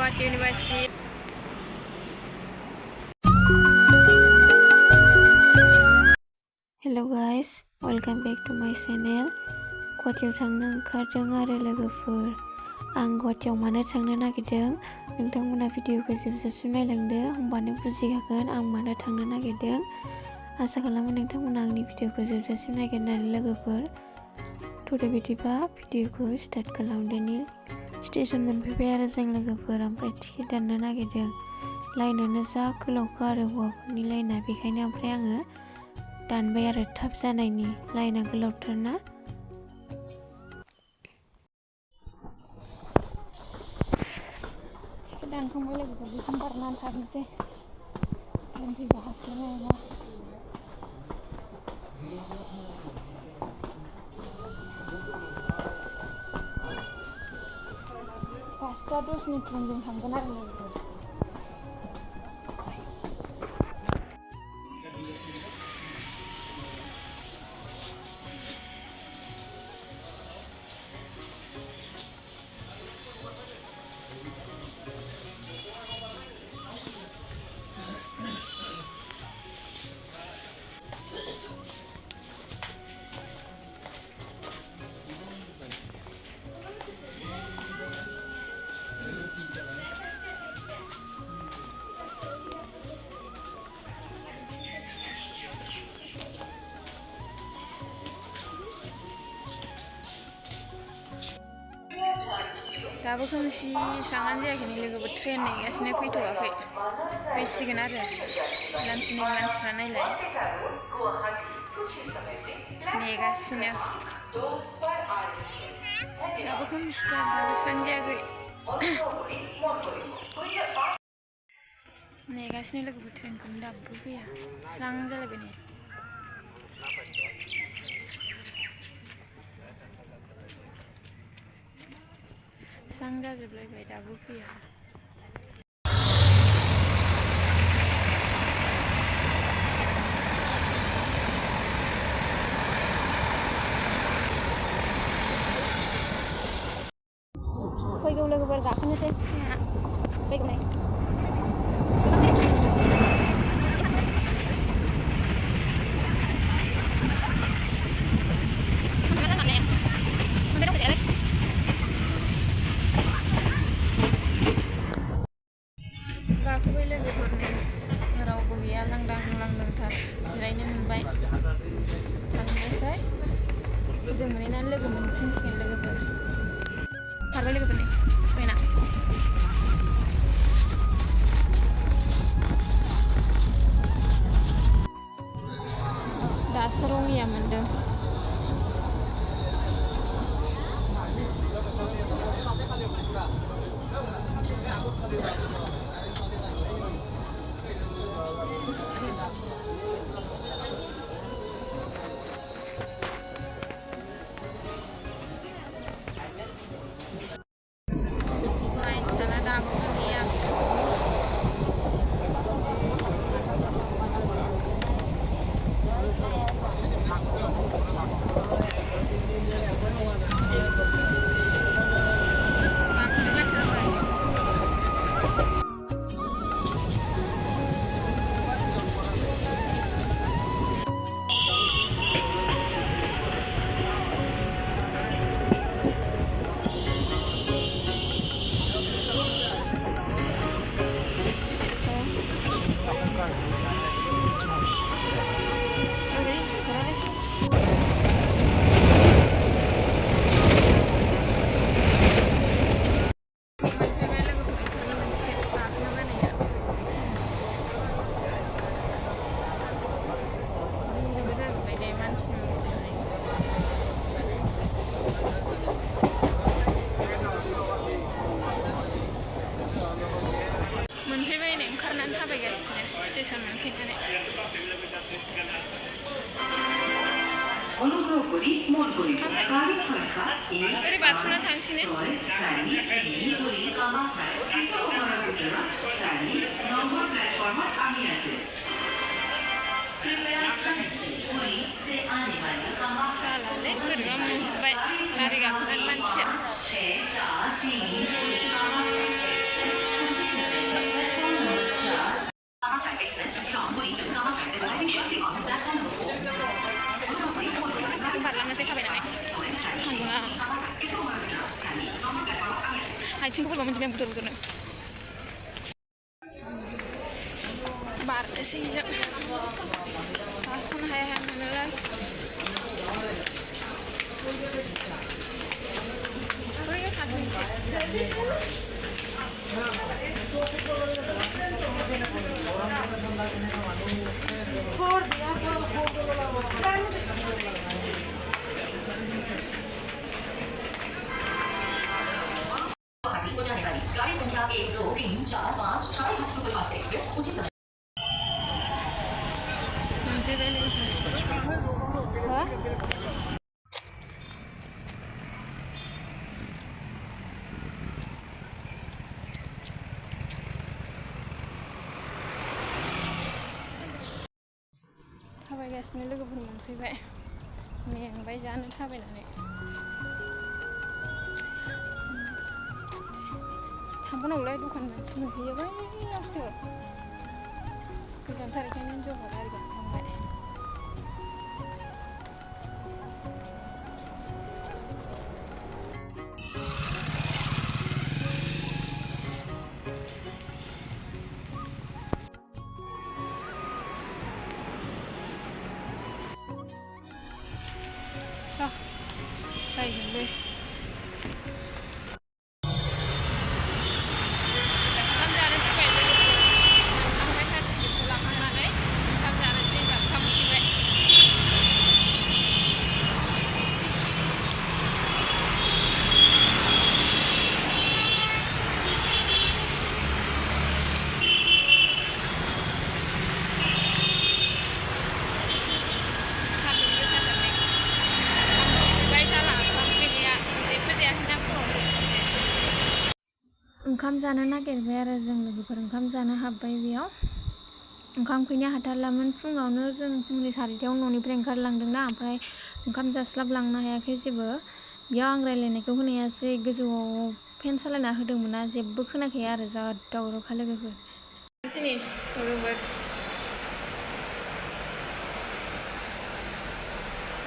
Guwahati University. Hello guys, welcome back to my channel. गुवाहाटियाव थांनो ओंखारदों आरो लोगोफोर। आं गुवाहाटियाव मानो थांनो नागिरदों नोंथांमोना भिडिअखौ जोबजासिम नायलांदो, होमबानो बुजिखागोन आं मानो थांनो नागिरदों। आसा खालामो नोंथांमोना आंनि भिडिअखौ जोबजासिम नायगोन होननानै लोगोफोर। थ' बिदिबा भिडिअखौ स्टार्ट खालामदोनि। स्टेशन मोनफैबाय आरो जों लोगोफोर, ओमफ्राय टिकेट दाननो नागिरदों। लाइनानो जा गोलावखा आरो हौवाफोरनि लाइना, बेखायनो ओमफ्राय आङो दानबाय आरो थाब जानायनि, लाइना गोलावथारना। टिकेट दानखांबाय लोगोफोर, बेसिम बारनानै थांनोसै। ट्रेन फैबा हास्लाबनाय नङा। 5:10 ट्रेनजों थांगोन आरो लोगोफोर। दाबो खोमसि स्राङानो जायाखै लोगोफोर, ट्रेन नेगासिनो फैथ'वाखै। फैसिगोन आरो लामसिनि मानसिफ्रा नायलाय नेगासिनो। दाबो खोमसिथार, दाबो स्रां जायाखै। नेगासिनो लोगोफोर, ट्रेनखौनो दाबो फैया। स्रां जालायबाय नै। स्रां जाजोबलायबाय, दाबो फैया। फैगौ लोगोफोर, गाखोनोसै। फैगौ नै। गाखोबाय लोगोफोर, नै रावबो गैया, लांदां लांदांथार। जिरायनो मोनबाय। थांनोसै। जों मोनहैनानै लोगो मोनफिनसिगोन लोगोफोर। खारबाय लोगोफोर, नै ट्रेना। दासो रङिया मोनदों। मानसियानो दाबो मोनहैया। मोनफैबाय नै, ओंखारनानै थाबायगासिनो स्टेसन मोनफैनानै। ओरै बारस'ना थांसै। सालालै बोरैबा मोनजोब्बाय गारि गाखोनानै मानसिया। जों बारलांनोसै थाबायनानै सान्दुङा आथिंखौ बोरैबा मोनजोबबाय आं बुदुर बुदुरनो बारनोसै जों बारख'नो हाया हाया मोनोलाय बैयाव थाथ'नोसै गाड़ी संख्या 1 2 3 4 5 6 सुपरफास्ट एक्सप्रेस उचित समय थाबायगासिनो लोगोफोर मोनफैबाय मेंबाय जानो थाबायनानै थांबावनांगौलाय दखान मानसि मोनफैयो बैयावसो गोजानथार बेखायनो जौगा गारि गाखोलांबाय बायगोनलै ओंखाम जानो नागिरबाय आरो जों लोगोफोर ओंखाम जानो हाबबाय बेयाव ओंखाम उखैनो हाथारलामोन फुङावनो जों फुंनि 4टायाव न'निफ्राय ओंखारलांदोंना ओमफ्राय ओंखाम जास्लाबलांनो हायाखै जेबो बेयाव आं रायलायनायखौ होनायासै गोजौआव फेन सालायना होदोंमोनना जेबो खोनाखाया आरो जा दावरावखा लोगोफोर नोंसिनि लोगोफोर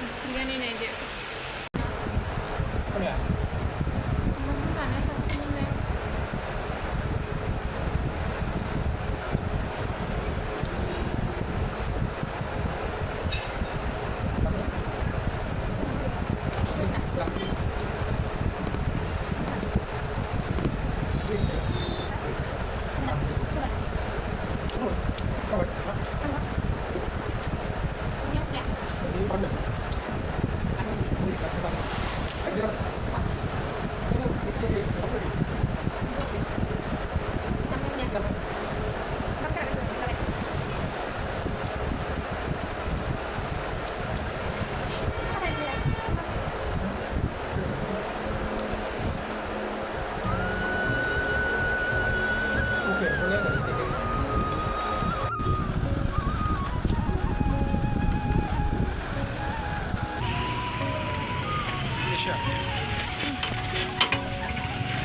मिथिंगानि नायदो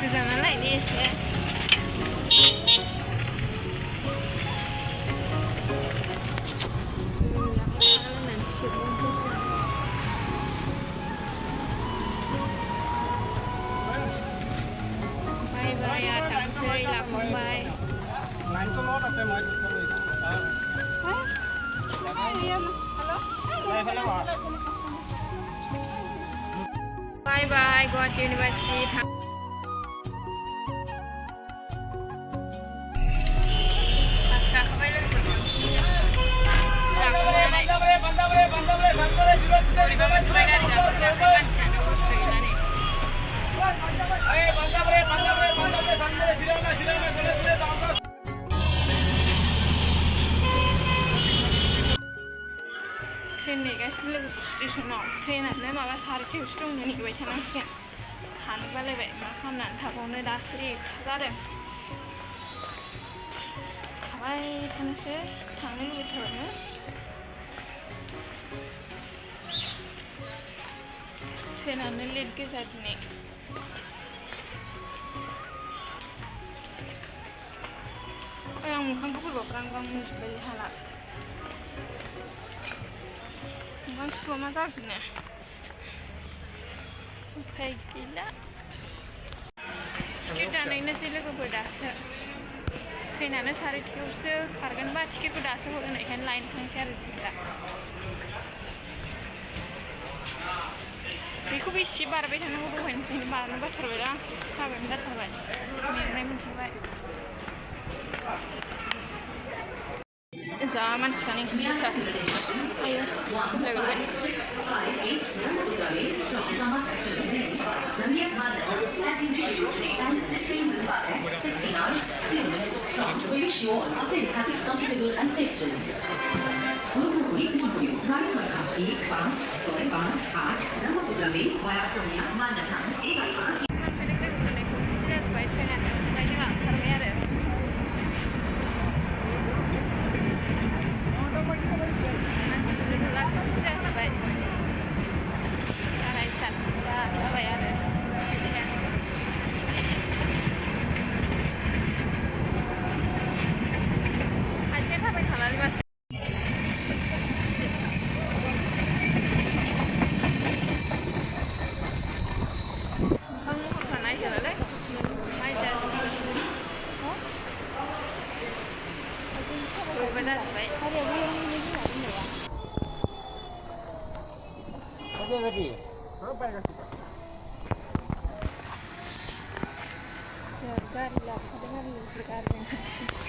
गोजानालाय ini एसे बाय ya tangsei lakubai main tuh lo tapi main bye bye Guwahati University train नेगासिनो लोगोफोर स्टेसनाव ट्रेनानो माबा 4टायावसो दंनो नेबाय थानांसिगोन थानो बालायबाय मा खालामनानै थाबावनो दासो एकथा जादों थाबाय थानोसै थांनो लुबैथारबानो ट्रेनानो लेट गोजा दिनै आं मोखांखौ बोरैबा ब्रां ब्रां मोनजोब्बाय हाला मानसिफ्रा मा जाफिनो उफाय गैला टिकेट दानहैनोसै लोगोफोर दासो ट्रेनानो 3:30आवसो खारगोनबा टिकेटखौ दासो हरगोन बेखायनो लायनो थांसै आरो जों दा बेखौबो एसे बारबाय थानांगौ दहायनिफ्रायनो बारनो बाथारबाय आं साबायनो जाथारबाय मेंनाय मोनथारबाय जा मानसिफ्रानो गिथार आयो लोगोफोर We wish you all a very happy, comfortable and safe journey. Galing Merkati, Bas, Soy, Bas, Park, Ramapudami, via Konya, Mandatang, Egaipa. Garing lah, kadang-kadang garing.